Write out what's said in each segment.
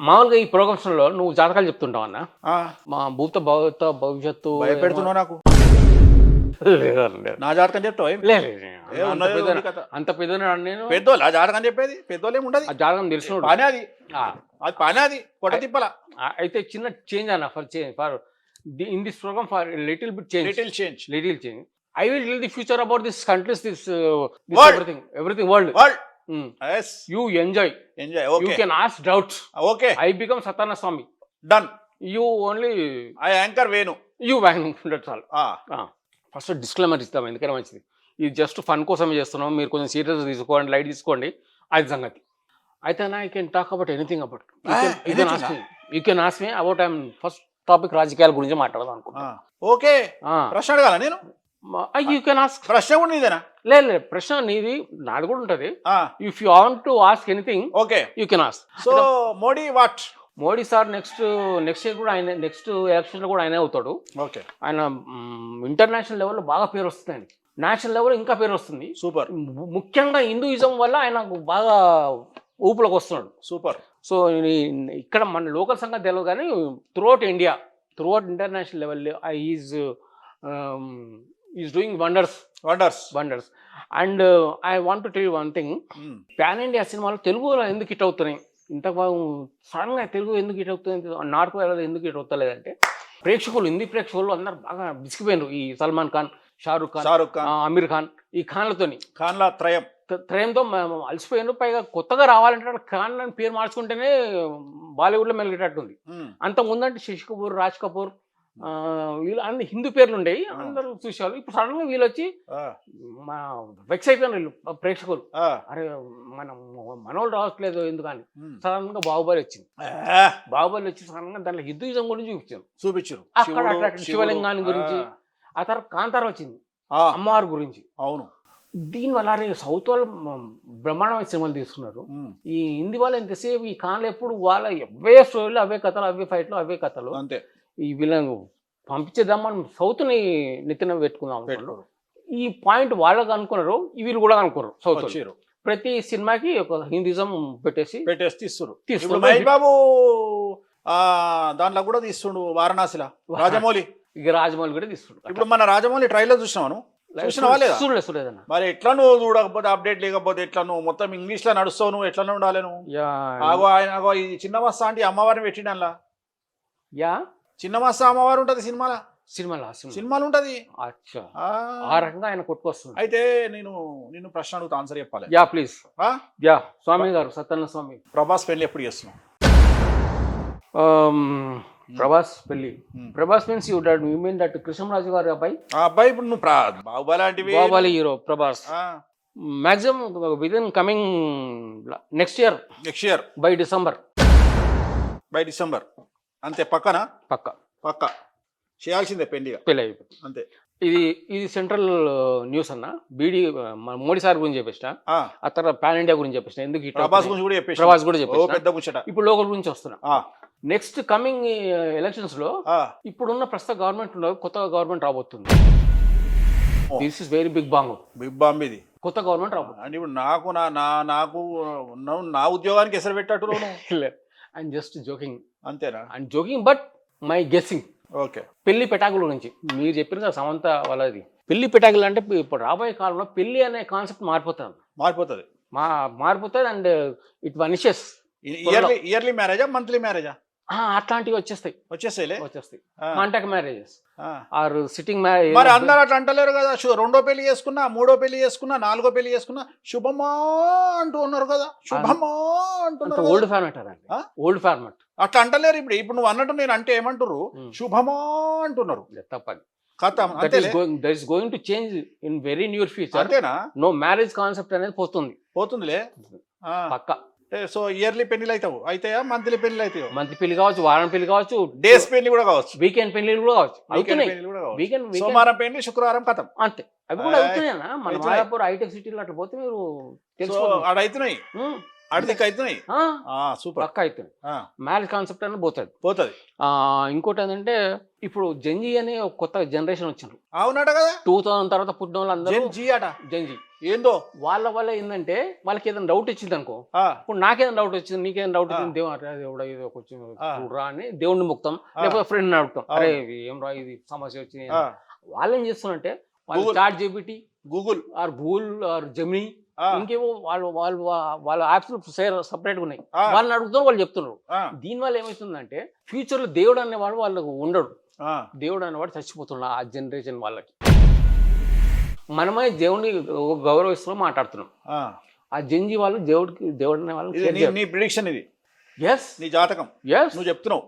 మామూలుగా ఈ ప్రోగ్రామ్స్‌లో నువ్వు జాతకాలు చెప్తుంటావు అన్న. ఆ! మా భవిష్యత్తు భయపెడుతున్నావు నాకు. లేదు. నా జాతకం చెప్తావా ఏమి? లేదు. ఏ ఉన్నది ఉంది కథ. అంత పెద్దోడు నేను. పెద్దోళ్ళు ఆ జాతకం చెప్పేది పెద్దోళ్ళు ఏమి ఉండదు. ఆ జాతకం తెలిసినోడు. పని అది ఆ! అది పని అది పొట్ట తిప్పల అయితే చిన్న చేంజ్ అన్న for in this program for little bit change. Little change. I will tell the future about this countries, this World. everything world. World Mm. yes You enjoy. Enjoy You okay can ask doubts. Okay I become Satana Swami. Done You only I anchor Venu you bang. That's all. ఆ first disclaimer ఇస్తాం ఎందుకని మంచిది. ఇది just fun కోసమే చేస్తున్నాం. మీరు కొంచెం serious తీసుకోండి, లైట్ తీసుకోండి. అది సంగతి. అయితే I can talk about anything about. You can ask me about I'm first topic రాజకీయాల గురించి మాట్లాడదాం అనుకుంటా. ఓకే ప్రశ్న అడగాల నేను. You can ask. ప్రశ్న కూడా నీదేనా? లేదు ప్రశ్న నీది, నాది కూడా ఉంటుంది. If you want to ask anything okay you can ask. So Modi what? Modi sir next year కూడా ఆయన నెక్స్ట్ ఎలక్షన్లో కూడా ఆయనే అవుతాడు. ఓకే ఆయన ఇంటర్నేషనల్ లెవెల్లో బాగా పేరు వస్తుంది ఆయనకి. నేషనల్ లెవెల్లో ఇంకా పేరు వస్తుంది. సూపర్ ముఖ్యంగా హిందూయిజం వల్ల ఆయన బాగా ఊపులోకి వస్తున్నాడు. సూపర్. సో ఇక్కడ మన లోకల్ సంగతి తెలియదు కానీ throughout India, throughout international level is doing wonders. And I want to tell you one thing. Pan India సినిమాలు తెలుగులో ఎందుకు హిట్ అవుతున్నాయి ఇంత బాగా సడన్గా తెలుగు ఎందుకు హిట్ అవుతుంది, నార్త్ వేళలో ఎందుకు హిట్ అవుతలేదంటే హిందీ ప్రేక్షకులు అందరు బాగా విసిగిపోయినారు. ఈ సల్మాన్ ఖాన్, షారూక్ ఖాన్, అమీర్ ఖాన్, ఈ ఖాన్ల త్రయంతో అలసిపోయినారు. పైగా కొత్తగా రావాలంటే ఖాన్ అని పేరు మార్చుకుంటేనే బాలీవుడ్లో మెలిగేటట్టుంది. అంత ముందంటే శశి కపూర్, రాజ్ కపూర్ వీళ్ళు అన్ని హిందూ పేర్లు ఉండేవి, అందరూ చూసేవాళ్ళు. ఇప్పుడు సడన్ గా వీళ్ళు వచ్చి వెక్స్ అయిపోయినారు వీళ్ళు ప్రేక్షకులు. అరే మనోళ్ళు రావట్లేదు ఎందుకని సడన్ గా బాహుబలి వచ్చి సడన్ గా దాంట్లో హిందూయిజం గురించి చూపించారు. అక్కడ అట్రాక్ట్ శివలింగాన్ని గురించి. ఆ తర్వాత కాంతార వచ్చింది అమ్మవారి గురించి. అవును. దీని వల్ల సౌత్ వాళ్ళు బ్రహ్మాండమైన సినిమాలు తీసుకున్నారు. ఈ హిందీ వాళ్ళు ఎంతసేపు ఈ ఖాన్లు ఎప్పుడు వాళ్ళ అవే స్టోరీలు, అవే కథలు, అవే ఫైట్లు, అవే కథలు. అంతే. ఈ వీళ్ళని పంపించేద్దాం మనం సౌత్ని నెత్తిన పెట్టుకుందాం. ఈ పాయింట్ వాళ్ళకి అనుకున్నారు, వీళ్ళు కూడా అనుకున్నారు. సౌత్ ప్రతి సినిమాకి ఒక హిందీజం పెట్టేసి తీస్తారు. మహేష్ బాబు దాంట్లో కూడా తీస్తుండు వారణాసిలో రాజమౌళి. ఇక రాజమౌళి కూడా తీస్తుండు. ఇప్పుడు మన రాజమౌళి ట్రైలర్ చూసినాను. చూడలేదన్న. మరి ఎట్లా నువ్వు చూడకపోతే అప్డేట్ లేకపోతే ఎట్లా నువ్వు మొత్తం ఇంగ్లీష్ లో నడుస్తావు? నువ్వు ఎట్లా ఉండాలి నువ్వు? ఆయన ఈ చిన్న మస్తా అంటే అమ్మవారిని పెట్టిండు అందులో. చిన్న మస్తా అమ్మవారు ఉంటది సినిమాలు ఉంటది. ఆ రకంగా ఆయన కొట్టుకొస్తుంది. అయితే నేను ప్రశ్న అడుగుతా, ఆన్సర్ చెప్పాలి. ప్లీజ్. స్వామి గారు, సత్యనారాయణ స్వామి. ప్రభాస్ పెళ్లి ఎప్పుడు చేస్తున్నావు? ప్రభాస్ పెళ్లి. Prabhas means you mean that Krishnaraju గారి అబ్బాయి. ఇప్పుడు నువ్వు Baahubali hero Prabhas. Maximum within coming next year by December అంతే. పక్క చేయాల్సిందే పెళ్లి అయిపోయింది అంతే. ఇది సెంట్రల్ న్యూస్ అన్న. మోడీ సార్ గురించి చెప్పేసిన, ఆ తర్వాత పాన్ ఇండియా గురించి చెప్పేసిన, ఎందుకు ప్రభాస్ కూడా చెప్పేసిన. ఇప్పుడు లోకల్ గురించి వస్తున్నా. నెక్స్ట్ కమింగ్ ఎలక్షన్స్ లో ఇప్పుడున్న ప్రస్తుత గవర్నమెంట్ కొత్త గవర్నమెంట్ రాబోతుంది. This is very big bomb ఇది. కొత్త గవర్నమెంట్ రాబోతుంది. అంటే ఇప్పుడు నాకు నా ఉద్యోగానికి ఎసరు పెట్టట్టు. And just joking. అంతేనా? And joking but my guessing. Okay. పెళ్లి పెటాకుల గురించి మీరు చెప్పిన కదా సమంత వాళ్ళది. పెళ్లి పెటాకులు అంటే ఇప్పుడు రాబోయే కాలంలో పెళ్లి అనే కాన్సెప్ట్ మారిపోతుంది. And it vanishes. ఇయర్లీ మ్యారేజా, మంత్లీ మ్యారేజా? అట్లాంటివి వచ్చేస్తాయి. Contact marriages or sitting marriage. మరి అందరూ అట్లా అంటలేరు కదా. రెండో పెళ్లి చేసుకున్నా, మూడో పెళ్లి చేసుకున్నా, నాలుగో పెళ్లి చేసుకున్నా శుభమా అంటూ ఉన్నారు కదా. శుభమా అంటున్నారు. ఓల్డ్ ఫార్మాట్ అట్లా అంటలేరు. ఇప్పుడు నువ్వు అన్నట్టు నేను అంటే ఏమంటారు? శుభమా అంటున్నారు. తప్పదు. That is going to change in very near future. అంతేనా? నో మ్యారేజ్ కాన్సెప్ట్ అనేది పోతుందిలే పక్క. సో ఇయర్లీ పెళ్లి అవుతాయా, మంత్లీ పెళ్లి అవుతాయో? మంత్లీ పెళ్లి కావచ్చు, వారం పెళ్లి కావచ్చు, డేస్ పెళ్లి కూడా కావచ్చు, వీకెండ్ పెళ్లి కూడా కావచ్చు. సోమవారం పెళ్లి, శుక్రవారం కథం. అంతే. అవి కూడా అవుతున్నాయన్నా. మన మాయాపూర్ హైటెక్ సిటీలో అట్లా పోతే మీరు అవుతున్నాయి. సూపర్. పక్క అవుతుంది. మ్యారేజ్ కాన్సెప్ట్ అనేది పోతుంది. ఇంకోటి ఏంటంటే ఇప్పుడు జంజీ అనే కొత్త జనరేషన్ వచ్చిండ్రు. అవునట కదా. 2000 తర్వాత పుట్టిన వాళ్ళు అందరూ జంజీ ఏందో వాళ్ళ వల్ల ఏంటంటే వాళ్ళకి ఏదైనా డౌట్ వచ్చింది అనుకో, ఇప్పుడు నాకేదైనా డౌట్ వచ్చింది, నీకేదైనా డౌట్ వచ్చింది, దేవుడు ఇది కొంచెం చూడరా అని దేవుడిని ముక్తాం, లేకపోతే ఫ్రెండ్ని అడుగుతాం, అరే ఏం రా ఇది సమస్య వచ్చింది. వాళ్ళు ఏం చేస్తున్నారంటే వాళ్ళు chat GPT, Google or Gemini, ఇంకేవో వాళ్ళ యాప్స్ సపరేట్గా ఉన్నాయి, వాళ్ళని అడుగుతారు, వాళ్ళు చెప్తున్నారు. దీనివల్ల ఏమవుతుందంటే ఫ్యూచర్ లో దేవుడు అనేవాడు వాళ్ళకు ఉండడు, దేవుడు అనేవాడు చచ్చిపోతున్నాడు ఆ జనరేషన్ వాళ్ళకి. మనమే దేవుడిని గౌరవిస్తూ మాట్లాడుతున్నాం, ఆ జంజీ వాళ్ళు దేవుడు అనే వాళ్ళు. నీ ప్రిడిక్షన్ ఇది, ఎస్, నీ జాతకం, ఎస్, నువ్వు చెప్తున్నావు.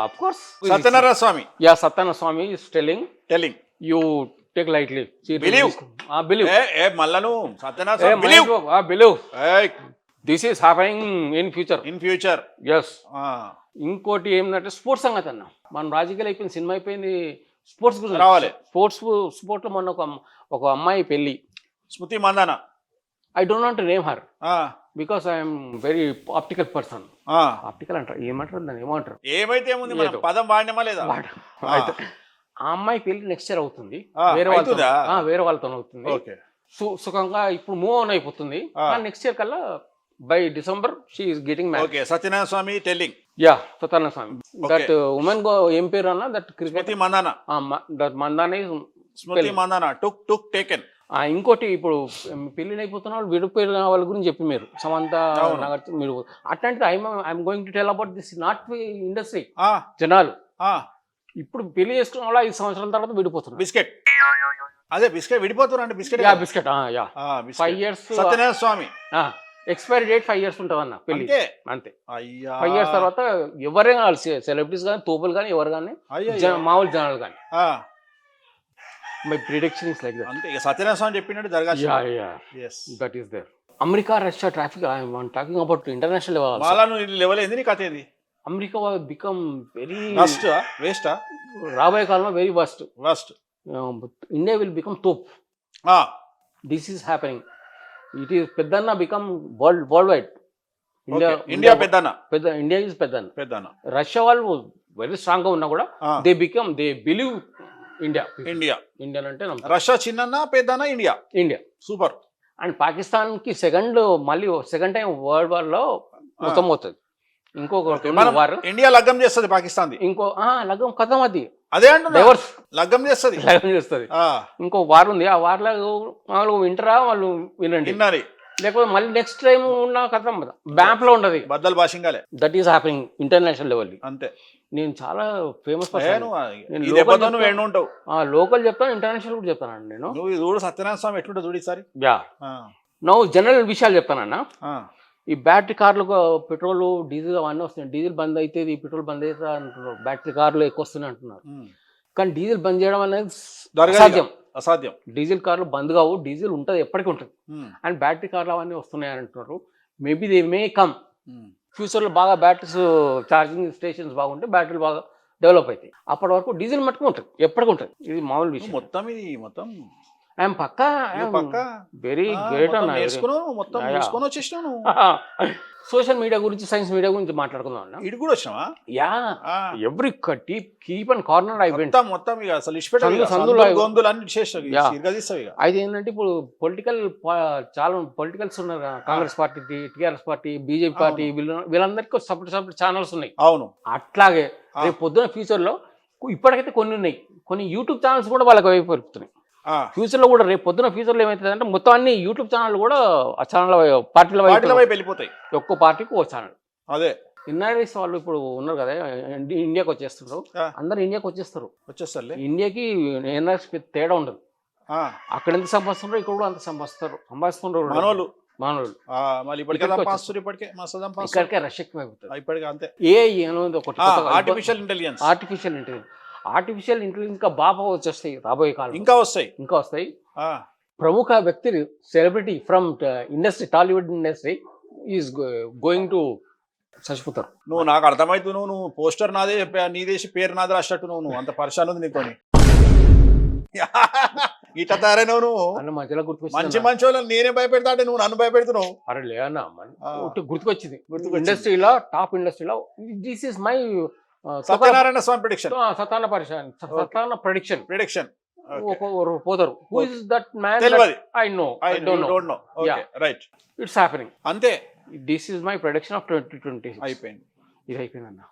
Of course Satyanarayana Swamy, Satyanarayana Swamy is telling you take lightly, believe. మళ్ళను Satyanarayana believe this is happening in future. Yes. ఇంకోటి ఏంటంటే స్పోర్ట్స్ సంగతి అన్న, మన రాజకీయాలు అయిపోయింది, సినిమా అయిపోయింది, స్పోర్ట్స్ గురించి రావాలి. స్పోర్ట్స్ లో మొన్న ఒక అమ్మాయి పెళ్లి, Smriti Mandhana. I don't want to name her because I'm very optical person. Optical అంటారు, ఏమంటారు దాన్ని, ఏమంటారు, ఏమైతే ఏముంది పదం వాడినమా లేదా. ఆ అమ్మాయి పెళ్లి నెక్స్ట్ ఇయర్ అవుతుంది, వేరే వాళ్ళతో అవుతుంది, సుఖంగా ఇప్పుడు మూవ్ ఆన్ అయిపోతుంది. నెక్స్ట్ ఇయర్ కల్లా by December she is getting marriage. Satyanarayana Swami telling. Satyanarayana Swami. That women ఏం పేరు అన్న, that cricket Mandhana. That Mandhana Smriti Mandhana took taken. ఇంకోటి ఇప్పుడు పెళ్లి అయిపోతున్న వాళ్ళు విడిపోయిన వాళ్ళ గురించి చెప్పి మీరు సమంత మీరు అట్లాంటిది I'm going to tell about this not industry. జనాలు ఇప్పుడు పెళ్లి చేసుకున్న వాళ్ళు 5 సంవత్సరాల తర్వాత విడిపోతున్నారు. బిస్కెట్ విడిపోతున్నారు అంటే బిస్కెట్ 5 years. సత్యనారాయణ స్వామి ఎక్స్పైరీ డేట్ 5 years ఉంటుంది అన్న పెళ్లి, అంతే. 5 years తర్వాత ఎవరైనా సెలబ్రిటీస్ కానీ, తోపులు కానీ, ఎవరు కానీ, మామూలు జనాలు కానీ. My prediction is like that. అంతే, సత్యనారాయణ స్వామి చెప్పినట్టు జరగాలి. That is there. America, Russia traffic, I'm talking about international level ఏంది నీ కథ ఏంది? అమెరికా బికమ్ వెరీ వేస్ట్, రాబోయే కాలంలో very worst. India will become తోప్. This is happening. It is పెద్దన్న become worldwide. India India is పెద్దన్న. Russia వాళ్ళు వెరీ స్ట్రాంగ్ గా ఉన్నా కూడా దే బిలీవ్ ఇండియా అంటే రష్యా చిన్న పెద్దన్న ఇండియా సూపర్. అండ్ పాకిస్తాన్ కి మళ్ళీ సెకండ్ టైం వరల్డ్ వార్ లో మొత్తం అవుతుంది. ఇంకొకటి ఇండియా లగ్గం చేస్తుంది పాకిస్తాన్, ఇంకో లగ్గం కథం, అదే లగ్గం చేస్తుంది. ఇంకో వార్ ఉంది, ఆ వార్ లో వాళ్ళు వింటరా, వాళ్ళు వినండి, లేకపోతే మళ్ళీ నెక్స్ట్ టైం ఉన్న కథ బ్యాంప్ లో ఉండదు, బద్దలు భాషింగాలే. That is happening international level. అంతే. నేను చాలా ఫేమస్ పర్సన్. లోకల్ చెప్తాను, ఇంటర్నేషనల్ కూడా చెప్తానండి నేను. చూడు సత్యనారాయణ స్వామి ఎట్లుంటా చూడు ఈసారి. నువ్వు జనరల్ విషయాలు చెప్తానన్నా. ఈ బ్యాటరీ కార్లు, పెట్రోల్, డీజిల్ అవన్నీ వస్తున్నాయి. డీజిల్ బంద్ అయితే పెట్రోల్ బంద్ అవుతుంది అంటున్నారు, బ్యాటరీ కార్లు ఎక్కువ వస్తున్నాయి అంటున్నారు. కానీ డీజిల్ బంద్ చేయడం అనేది అసాధ్యం. డీజిల్ కార్లు బంద్ కావు, డీజిల్ ఉంటుంది, ఎప్పటికీ ఉంటుంది. అండ్ బ్యాటరీ కార్లు అవన్నీ వస్తున్నాయి అంటున్నారు. మేబీ దే మే కమ్ ఫ్యూచర్లో. బాగా బ్యాటరీస్ ఛార్జింగ్ స్టేషన్స్ బాగుంటే బ్యాటరీలు బాగా డెవలప్ అవుతాయి. అప్పటి వరకు డీజిల్ మట్టుకు ఉంటుంది, ఎప్పటికీ ఉంటుంది. ఇది మామూలు విషయం. మొత్తం ఐఎమ్ పక్కా వెరీ గ్రేట్ అన్న. సోషల్ మీడియా గురించి, సైన్స్ మీడియా గురించి మాట్లాడుకుందాం అన్న. ఇది కూడా వచ్చినావా? ఎవ్రీ కీప్ అండ్ కార్నర్ మొత్తం అయితే ఏంటంటే ఇప్పుడు చాలా పొలిటికల్స్ ఉన్నారు. Congress party, TRS party, BJP party, వీళ్ళందరికీ సపరేట్ ఛానల్స్ ఉన్నాయి. అవును. అట్లాగే రేపు పొద్దున ఫ్యూచర్ లో ఇప్పటికైతే కొన్ని ఉన్నాయి, కొన్ని యూట్యూబ్ ఛానల్స్ కూడా వాళ్ళకి వైపు పెరుగుతున్నాయి. ఫ్యూచర్ లో కూడా రేపు పొద్దున ఫ్యూచర్ లో ఏమైతుంది అంటే మొత్తం అన్ని యూట్యూబ్ ఛానల్ కూడా ఆ ఛానల్ పార్టీల వైపు వెళ్ళిపోతాయి. ఒక్కో పార్టీకి ఓ ఛానల్. అదే ఎన్ఆర్ఐస్ వాళ్ళు ఇప్పుడు ఉన్నారు కదా, ఇండియాకి వచ్చేస్తున్నారు. అందరు ఇండియాకి వచ్చేస్తారు. ఇండియాకి ఎన్ఆర్ఐస్ తేడా ఉండదు. అక్కడ ఎంత సంపాదిస్తున్నారు, ఇక్కడ కూడా అంత సంపాదిస్తున్నారు మానవులు. ఇక్కడికే రష్ ఎక్కువైపోతుంది. ఆర్టిఫిషియల్ ఇంటెలిజెన్స్ ఆర్టిఫిషియల్ ఇంటెలిజెన్స్ ఇంకా బాగా వచ్చేస్తాయి రాబోయే కాలం. ఇంకా వస్తాయి. ప్రముఖ వ్యక్తి, celebrity from industry, Tollywood industry is going to చచ్చిపోతారు. నువ్వు నాకు అర్థమవుతు, నువ్వు పోస్టర్ నాదే, నీదేసి పేరు నాది రాసినట్టు నువ్వు అంత పరిశాన్ ఉంది నీతో. ఇట్లా తయారైనవు నువ్వు. మధ్యలో మంచి వాళ్ళని నేనే భయపెడతా అంటే నువ్వు నన్ను భయపెడుతున్నావు. అరే లేదన్నా, గుర్తుకొచ్చింది. ఇండస్ట్రీలో, టాప్ ఇండస్ట్రీలో this is my Satyanarayana Swamy prediction. Satyanarayana prediction. ఒకరు పోతారు. Who is that man? తెలియదు. I know, I don't know. Okay right, it's happening. అంతే. This is my production of 2020. అయిపోయింది. ఇది అయిపోయిందన్న.